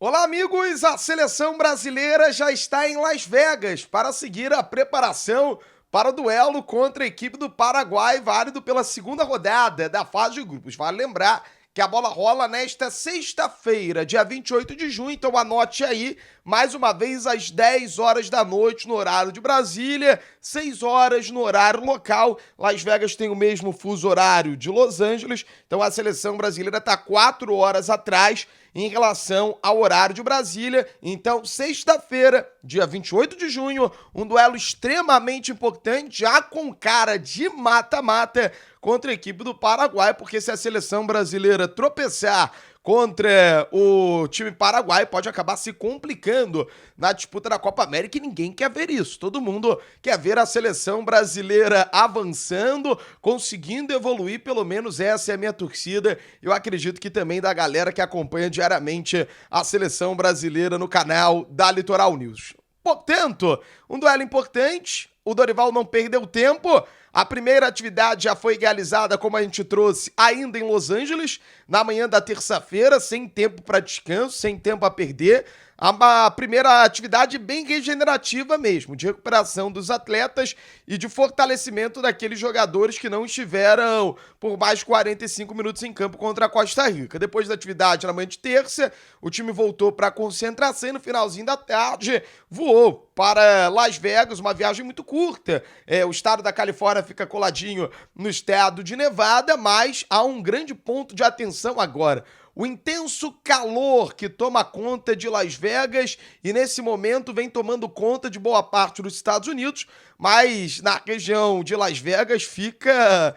Olá, amigos! A seleção brasileira já está em Las Vegas para seguir a preparação para o duelo contra a equipe do Paraguai, válido pela segunda rodada da fase de grupos. Vale lembrar que a bola rola nesta sexta-feira, dia 28 de junho, então anote aí, mais uma vez às 10 horas da noite no horário de Brasília, 6 horas no horário local. Las Vegas tem o mesmo fuso horário de Los Angeles, então a seleção brasileira está 4 horas atrás em relação ao horário de Brasília. Então, sexta-feira, dia 28 de junho, um duelo extremamente importante, já com cara de mata-mata contra a equipe do Paraguai, porque se a seleção brasileira tropeçar contra o time paraguai, pode acabar se complicando na disputa da Copa América e ninguém quer ver isso. Todo mundo quer ver a seleção brasileira avançando, conseguindo evoluir, pelo menos essa é a minha torcida. Eu acredito que também da galera que acompanha diariamente a seleção brasileira no canal da Litoral News. Portanto, um duelo importante, o Dorival não perdeu tempo. A primeira atividade já foi realizada, como a gente trouxe, ainda em Los Angeles, na manhã da terça-feira, sem tempo para descanso, sem tempo a perder. A primeira atividade bem regenerativa mesmo, de recuperação dos atletas e de fortalecimento daqueles jogadores que não estiveram por mais de 45 minutos em campo contra a Costa Rica. Depois da atividade na manhã de terça, o time voltou para a concentração e no finalzinho da tarde voou para Las Vegas, uma viagem muito curta. O estado da Califórnia fica coladinho no estado de Nevada, mas há um grande ponto de atenção agora. O intenso calor que toma conta de Las Vegas e nesse momento vem tomando conta de boa parte dos Estados Unidos, mas na região de Las Vegas fica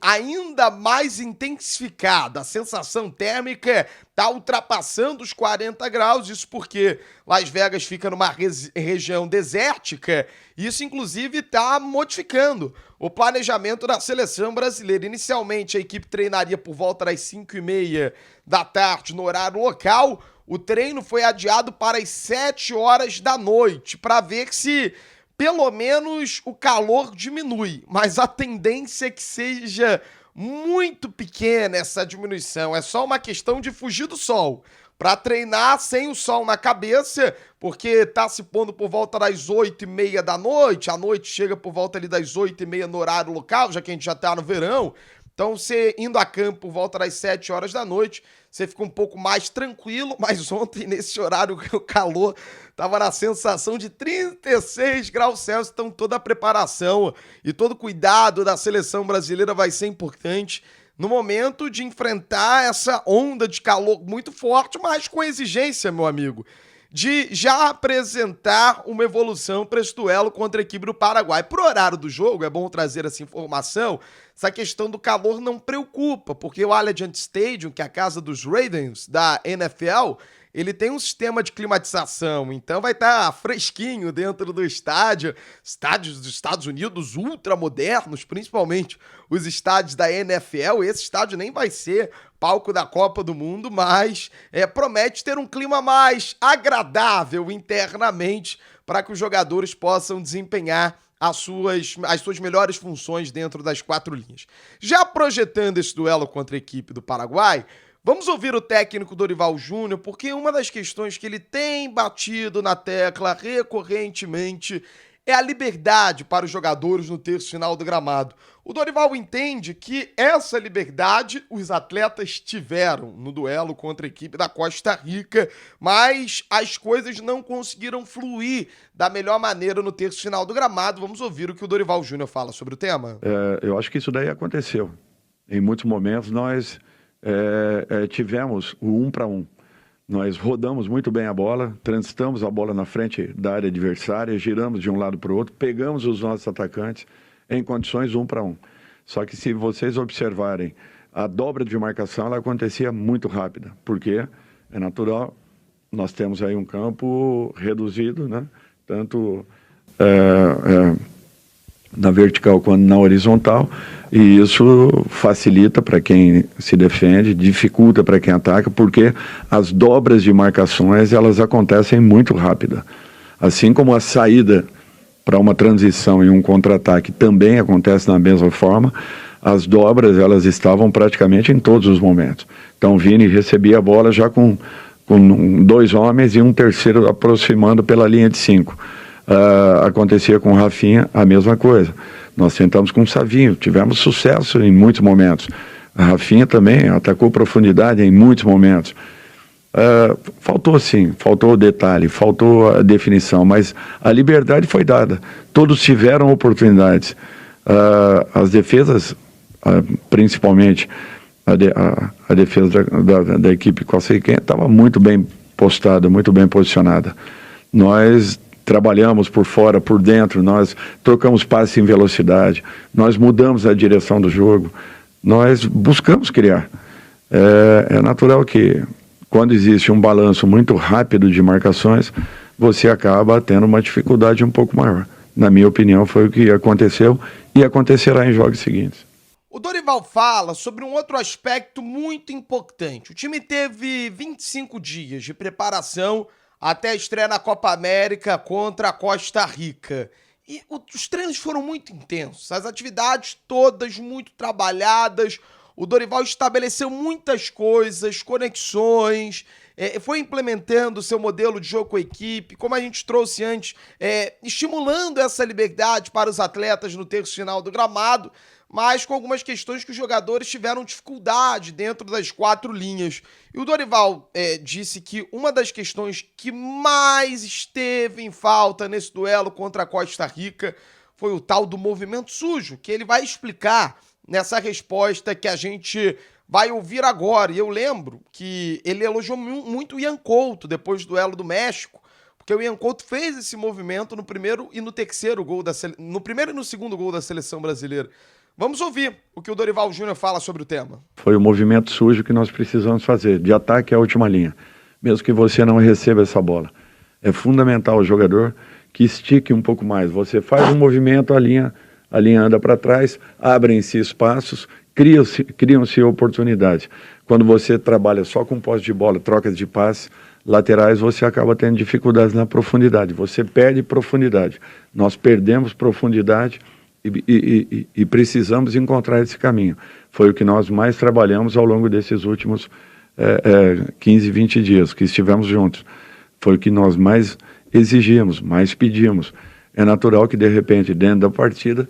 ainda mais intensificada. A sensação térmica está ultrapassando os 40 graus, isso porque Las Vegas fica numa região desértica, e isso inclusive está modificando o planejamento da seleção brasileira. Inicialmente a equipe treinaria por volta das 5h30 da tarde no horário local. O treino foi adiado para as 7 horas da noite, para ver se pelo menos o calor diminui, mas a tendência é que seja muito pequena essa diminuição. É só uma questão de fugir do sol, para treinar sem o sol na cabeça, porque tá se pondo por volta das 8h30 da noite, a noite chega por volta ali das 8h30 no horário local, já que a gente já tá no verão. Então, você indo a campo por volta das 7 horas da noite, você fica um pouco mais tranquilo, mas ontem, nesse horário, o calor estava na sensação de 36 graus Celsius, então toda a preparação e todo o cuidado da seleção brasileira vai ser importante no momento de enfrentar essa onda de calor muito forte, mas com exigência, meu amigo, de já apresentar uma evolução para esse duelo contra a equipe do Paraguai. Pro horário do jogo, é bom trazer essa informação, essa questão do calor não preocupa, porque o Allegiant Stadium, que é a casa dos Ravens da NFL, ele tem um sistema de climatização, então vai estar fresquinho dentro do estádio. Estádios dos Estados Unidos ultramodernos, principalmente os estádios da NFL. Esse estádio nem vai ser palco da Copa do Mundo, mas promete ter um clima mais agradável internamente para que os jogadores possam desempenhar as suas melhores funções dentro das 4 linhas. Já projetando esse duelo contra a equipe do Paraguai, vamos ouvir o técnico Dorival Júnior, porque uma das questões que ele tem batido na tecla recorrentemente é a liberdade para os jogadores no terço final do gramado. O Dorival entende que essa liberdade os atletas tiveram no duelo contra a equipe da Costa Rica, mas as coisas não conseguiram fluir da melhor maneira no terço final do gramado. Vamos ouvir o que o Dorival Júnior fala sobre o tema. Eu acho que isso daí aconteceu. Em muitos momentos nós tivemos o 1 para 1. Nós rodamos muito bem a bola, transitamos a bola na frente da área adversária, giramos de um lado para o outro, pegamos os nossos atacantes em condições 1 para 1. Só que se vocês observarem, a dobra de marcação ela acontecia muito rápida, porque é natural, nós temos aí um campo reduzido, né? Tanto na vertical quanto na horizontal, e isso facilita para quem se defende, dificulta para quem ataca, porque as dobras de marcações elas acontecem muito rápida. Assim como a saída para uma transição e um contra-ataque também acontece da mesma forma, as dobras elas estavam praticamente em todos os momentos. Então o Vini recebia a bola já com com 2 homens e um terceiro aproximando pela linha de 5. Acontecia com o Rafinha a mesma coisa. Nós tentamos com o Savinho, tivemos sucesso em muitos momentos. A Rafinha também atacou profundidade em muitos momentos. Faltou sim, faltou o detalhe, faltou a definição, mas a liberdade foi dada. Todos tiveram oportunidades. As defesas, principalmente a defesa da equipe costa-riquenha, estava muito bem postada, muito bem posicionada. Nós trabalhamos por fora, por dentro, nós trocamos passes em velocidade, nós mudamos a direção do jogo, nós buscamos criar. É natural que, quando existe um balanço muito rápido de marcações, você acaba tendo uma dificuldade um pouco maior. Na minha opinião, foi o que aconteceu e acontecerá em jogos seguintes. O Dorival fala sobre um outro aspecto muito importante. O time teve 25 dias de preparação até a estreia na Copa América contra a Costa Rica. E os treinos foram muito intensos, as atividades todas muito trabalhadas. O Dorival estabeleceu muitas coisas, conexões, foi implementando o seu modelo de jogo com a equipe, como a gente trouxe antes, estimulando essa liberdade para os atletas no terço final do gramado, mas com algumas questões que os jogadores tiveram dificuldade dentro das 4 linhas. E o Dorival disse que uma das questões que mais esteve em falta nesse duelo contra a Costa Rica foi o tal do movimento sujo, que ele vai explicar nessa resposta que a gente vai ouvir agora. E eu lembro que ele elogiou muito o Ian Couto depois do duelo do México, porque o Ian Couto fez esse movimento no primeiro e no terceiro gol no primeiro e no segundo gol da seleção brasileira. Vamos ouvir o que o Dorival Júnior fala sobre o tema. Foi o movimento sujo que nós precisamos fazer, de ataque à última linha, mesmo que você não receba essa bola. É fundamental o jogador que estique um pouco mais. Você faz um movimento, a linha anda para trás, abrem-se espaços, criam-se oportunidades. Quando você trabalha só com posse de bola, trocas de passes laterais, você acaba tendo dificuldades na profundidade. Você perde profundidade. Nós perdemos profundidade e precisamos encontrar esse caminho. Foi o que nós mais trabalhamos ao longo desses últimos 15, 20 dias que estivemos juntos. Foi o que nós mais exigimos, mais pedimos. É natural que, de repente, dentro da partida,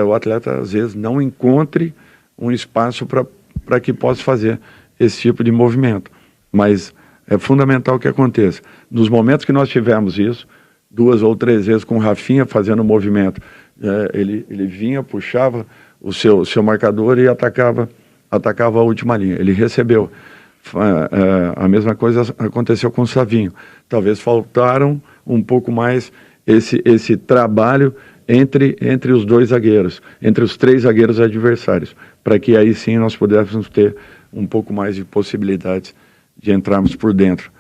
o atleta, às vezes, não encontre um espaço para que possa fazer esse tipo de movimento. Mas é fundamental que aconteça. Nos momentos que nós tivemos isso, 2 ou 3 vezes com o Rafinha fazendo o movimento, ele vinha, puxava o seu marcador e atacava a última linha. Ele recebeu. A mesma coisa aconteceu com o Savinho. Talvez faltaram um pouco mais esse trabalho entre os 2 zagueiros, entre os 3 zagueiros adversários, para que aí sim nós pudéssemos ter um pouco mais de possibilidades de entrarmos por dentro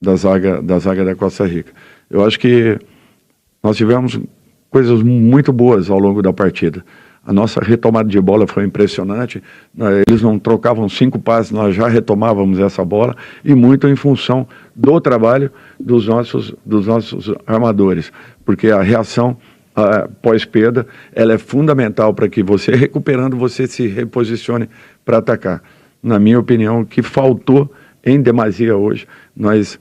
da zaga da Costa Rica. Eu acho que nós tivemos coisas muito boas ao longo da partida. A nossa retomada de bola foi impressionante. Eles não trocavam 5 passes, nós já retomávamos essa bola, e muito em função do trabalho dos nossos armadores, porque a reação pós-perda, ela é fundamental para que você, recuperando, você se reposicione para atacar. Na minha opinião, o que faltou em demasia hoje, nós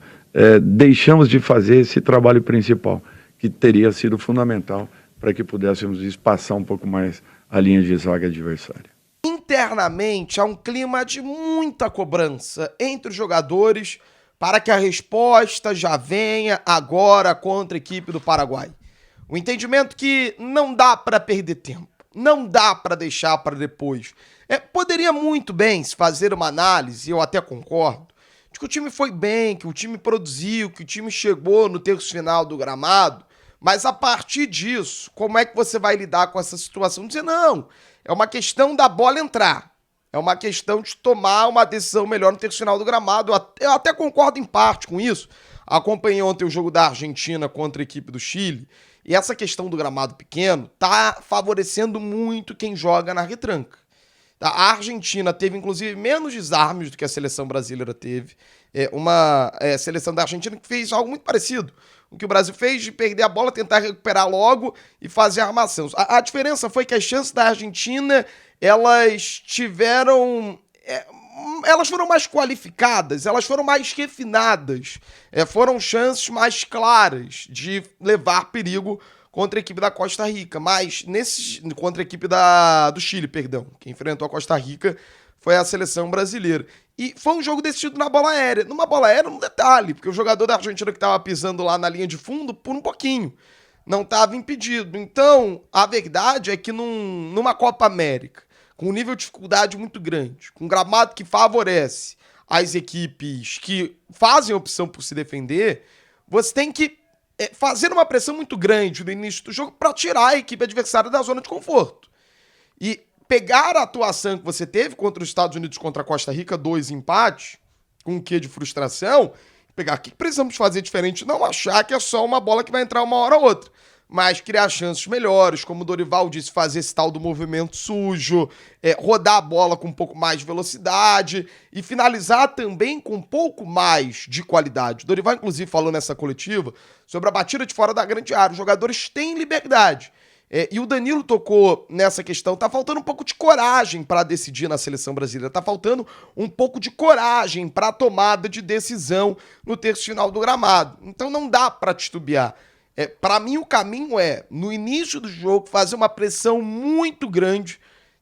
deixamos de fazer esse trabalho principal, que teria sido fundamental para que pudéssemos espaçar um pouco mais a linha de zaga adversária. Internamente, há um clima de muita cobrança entre os jogadores para que a resposta já venha agora contra a equipe do Paraguai. O entendimento que não dá para perder tempo, não dá para deixar para depois. Poderia muito bem se fazer uma análise, e eu até concordo, de que o time foi bem, que o time produziu, que o time chegou no terço final do gramado, mas a partir disso, como é que você vai lidar com essa situação? Dizer, não, é uma questão da bola entrar, é uma questão de tomar uma decisão melhor no terço final do gramado. Eu até concordo em parte com isso. Acompanhei ontem o jogo da Argentina contra a equipe do Chile, e essa questão do gramado pequeno tá favorecendo muito quem joga na retranca. A Argentina teve, inclusive, menos desarmes do que a seleção brasileira teve. Uma seleção da Argentina que fez algo muito parecido. O que o Brasil fez de perder a bola, tentar recuperar logo e fazer a armação. A diferença foi que as chances da Argentina, elas tiveram elas foram mais qualificadas, elas foram mais refinadas, foram chances mais claras de levar perigo contra a equipe da Costa Rica, mas contra a equipe do Chile, perdão, que enfrentou a Costa Rica foi a seleção brasileira. E foi um jogo decidido na bola aérea. Numa bola aérea, um detalhe, porque o jogador da Argentina que estava pisando lá na linha de fundo, por um pouquinho, não estava impedido. Então, a verdade é que numa Copa América, com um nível de dificuldade muito grande, com um gramado que favorece as equipes que fazem opção por se defender, você tem que fazer uma pressão muito grande no início do jogo para tirar a equipe adversária da zona de conforto. E pegar a atuação que você teve contra os Estados Unidos contra a Costa Rica, 2 empates, com um quê de frustração, pegar o que precisamos fazer diferente, não achar que é só uma bola que vai entrar uma hora ou outra, mas criar chances melhores, como o Dorival disse, fazer esse tal do movimento sujo, rodar a bola com um pouco mais de velocidade e finalizar também com um pouco mais de qualidade. O Dorival, inclusive, falou nessa coletiva sobre a batida de fora da grande área. Os jogadores têm liberdade. E o Danilo tocou nessa questão. Tá faltando um pouco de coragem para decidir na seleção brasileira. Tá faltando um pouco de coragem para a tomada de decisão no terço final do gramado. Então não dá para titubear. Para mim o caminho no início do jogo, fazer uma pressão muito grande,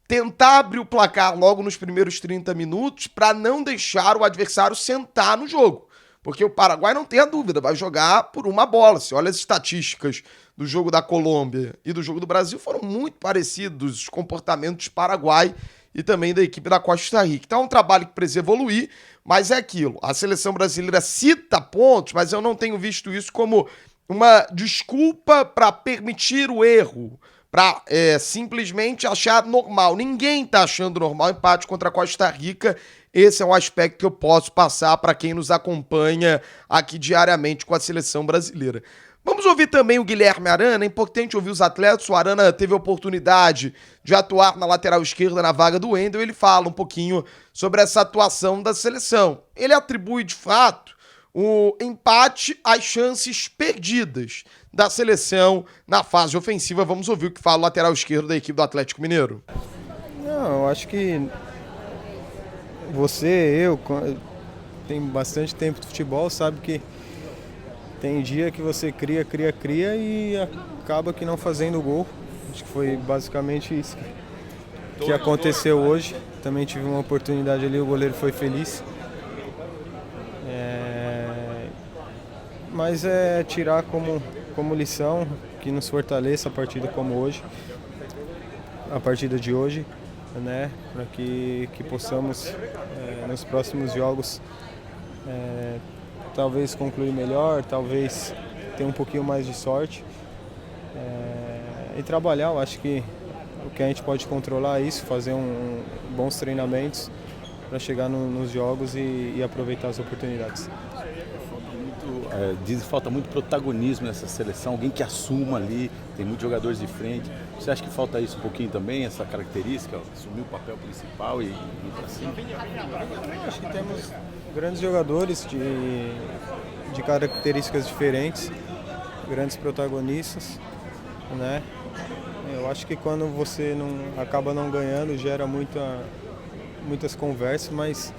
tentar abrir o placar logo nos primeiros 30 minutos para não deixar o adversário sentar no jogo. Porque o Paraguai, não tenha dúvida, vai jogar por uma bola. Se olha as estatísticas do jogo da Colômbia e do jogo do Brasil, foram muito parecidos os comportamentos do Paraguai e também da equipe da Costa Rica. Então é um trabalho que precisa evoluir, mas é aquilo. A seleção brasileira cita pontos, mas eu não tenho visto isso como uma desculpa para permitir o erro, para simplesmente achar normal. Ninguém está achando normal empate contra a Costa Rica. Esse é um aspecto que eu posso passar para quem nos acompanha aqui diariamente com a seleção brasileira. Vamos ouvir também o Guilherme Arana. É importante ouvir os atletas. O Arana teve a oportunidade de atuar na lateral esquerda na vaga do Wendel. Ele fala um pouquinho sobre essa atuação da seleção. Ele atribui, de fato, o empate às chances perdidas da seleção na fase ofensiva. Vamos ouvir o que fala o lateral esquerdo da equipe do Atlético Mineiro. Não, eu acho que eu tem bastante tempo de futebol, sabe que tem dia que você cria e acaba que não fazendo gol. Acho que foi basicamente isso que aconteceu hoje. Também tive uma oportunidade ali, o goleiro foi feliz. Mas é tirar como lição que nos fortaleça a partida como hoje, a partida de hoje, né, para que possamos nos próximos jogos talvez concluir melhor, talvez ter um pouquinho mais de sorte e trabalhar. Eu acho que o que a gente pode controlar é isso, fazer bons treinamentos para chegar nos jogos e aproveitar as oportunidades. Diz que falta muito protagonismo nessa seleção, alguém que assuma ali, tem muitos jogadores de frente. Você acha que falta isso um pouquinho também, essa característica, assumir o papel principal e ir para cima? Acho que temos grandes jogadores de características diferentes, grandes protagonistas, né? Eu acho que quando você acaba não ganhando, gera muitas conversas, mas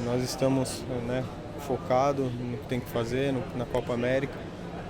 nós estamos, né, focado no que tem que fazer na Copa América,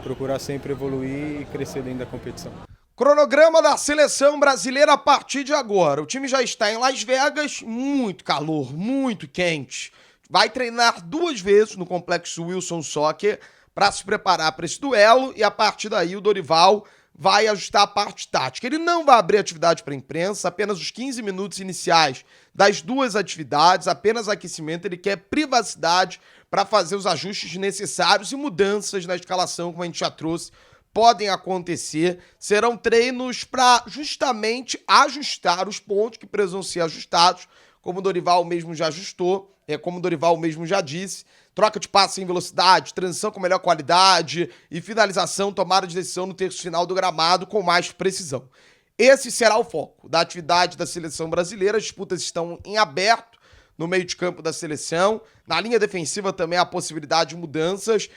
procurar sempre evoluir e crescer dentro da competição. Cronograma da seleção brasileira a partir de agora. O time já está em Las Vegas, muito calor, muito quente. Vai treinar 2 vezes no complexo Wilson Soccer para se preparar para esse duelo e a partir daí o Dorival vai ajustar a parte tática. Ele não vai abrir atividade para a imprensa, apenas os 15 minutos iniciais das 2 atividades, apenas aquecimento. Ele quer privacidade para fazer os ajustes necessários e mudanças na escalação, como a gente já trouxe, podem acontecer. Serão treinos para justamente ajustar os pontos que precisam ser ajustados, como o Dorival mesmo já ajustou, como o Dorival mesmo já disse. Troca de passe em velocidade, transição com melhor qualidade e finalização, tomada de decisão no terço final do gramado com mais precisão. Esse será o foco da atividade da seleção brasileira. As disputas estão em aberto no meio de campo da seleção. Na linha defensiva também há possibilidade de mudanças.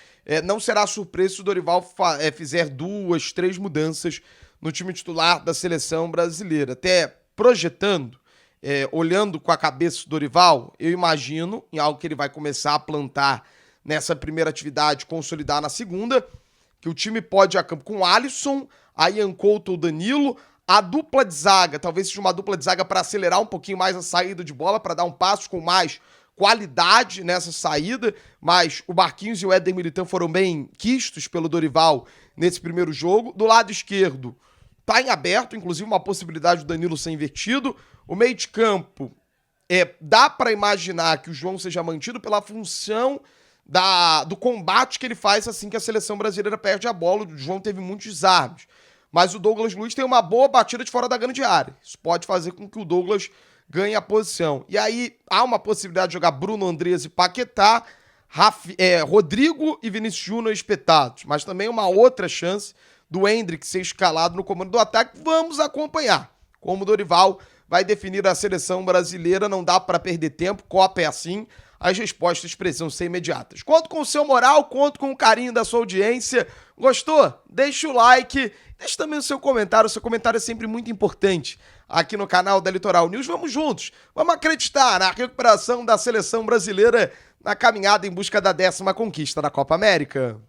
Não será surpresa se o Dorival fizer 2, 3 mudanças no time titular da seleção brasileira. Até projetando olhando com a cabeça do Dorival, eu imagino em algo que ele vai começar a plantar nessa primeira atividade, consolidar na segunda, que o time pode ir a campo com o Alisson, a Ian Couto ou Danilo, a dupla de zaga, talvez seja uma dupla de zaga para acelerar um pouquinho mais a saída de bola, para dar um passo com mais qualidade nessa saída, mas o Marquinhos e o Éder Militão foram bem quistos pelo Dorival nesse primeiro jogo. Do lado esquerdo, tá em aberto, inclusive uma possibilidade do Danilo ser invertido. O meio de campo, dá para imaginar que o João seja mantido pela função do combate que ele faz assim que a seleção brasileira perde a bola. O João teve muitos desarmes, mas o Douglas Luiz tem uma boa batida de fora da grande área. Isso pode fazer com que o Douglas ganhe a posição. E aí há uma possibilidade de jogar Bruno Andrés e Paquetá, Rodrigo e Vinícius Júnior espetados, mas também uma outra chance do Endrick ser escalado no comando do ataque. Vamos acompanhar como o Dorival vai definir a seleção brasileira. Não dá para perder tempo, Copa é assim, as respostas precisam ser imediatas. Conto com o seu moral, conto com o carinho da sua audiência. Gostou? Deixa o like, deixa também o seu comentário é sempre muito importante aqui no canal da Litoral News. Vamos juntos, vamos acreditar na recuperação da seleção brasileira na caminhada em busca da 10ª conquista da Copa América.